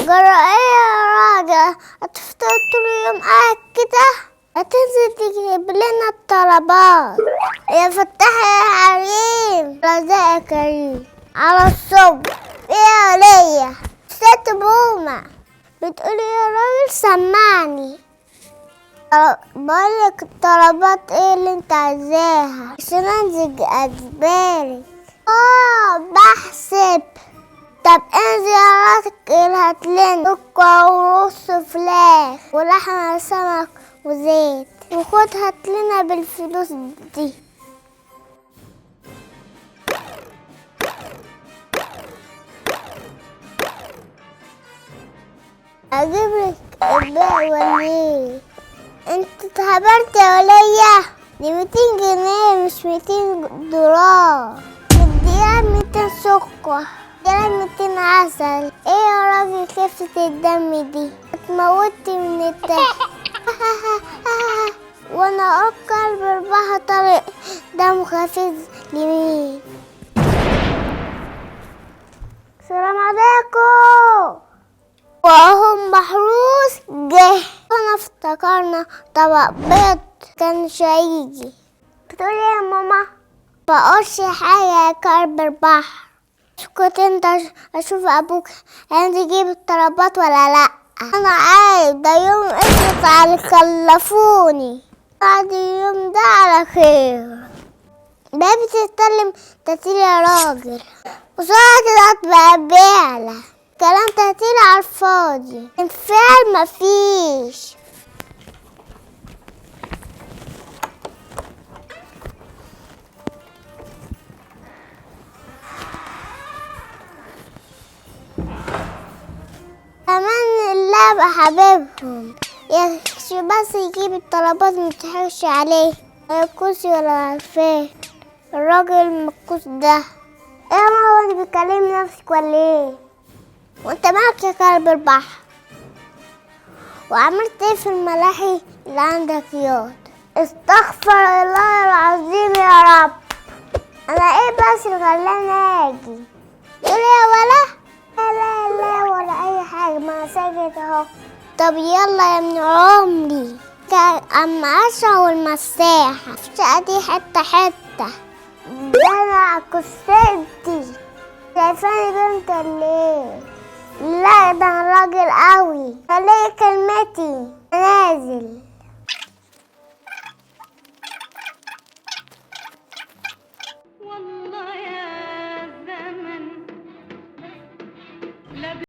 جرى ايه يا راجل؟ هتفطر طول اليوم قاعد كده؟ هتنزل تجيب لنا الطلبات يا فتاح يا حريم. رزاق يا كريم على الصبح. ايه يا ولية ست بومة بتقولي يا راجل سمعني. بقولك الطلبات ايه اللي انت عايزاها عشان انزل اجبارك. بحسب. طب انزل يا راجل هاتلنا سكر ورز فراخ ولحمة سمك وزيت وخد هاتلنا بالفلوس دي. اجيبلك الباقي ولا ايه؟ انت اتهبلت يا ولية. دي 200 جنيه مش 200 دولار. اديها 200 سكر اديها 200 عسل. ايه يا راجل خفة الدم دي؟ اتموتي من الضحك. وانا اكل بربعها طريق دم خفيف لمين. السلام عليكم. وهم محروس جه. انا افتكرنا طبق بيض كانش هيجي. بتقولي يا ماما؟ بقولش حاجة يا كلب البحر. كنت انت اشوف ابوك هيجيب الطلبات ولا لا. انا عارف ده يوم اسمه على كلفوني. بعد اليوم ده على خير. بابي تتكلم تتيل يا راجل وسرعة كده بقى بيعلى كلام تهتيل على الفاضي. انفعال مفيش. كمان اللعبة حبيبهم يخشي بس يجيب الطلبات متحرش عليه ولا الكرسي ولا عارفاه الراجل المكوس ده. ايه يا ماما انت بتكلمي نفسك ولا ايه؟ وانت مالك يا كلب البحر؟ وعملت ايه في الملاحي اللي عندك ياض؟ استغفر الله العظيم يا رب. انا ايه بس اللي خلاني اجي؟ تقولي يا ولا؟ لا ولا اي حاجه ما ساكت اهو. طب يلا يا ابن عمري اما اشرب والمساحه الشقه دي حته ده انا كسرتي شايفاني بنت ولا ايه؟ لا ده انا راجل قوي. خلي كلمتي.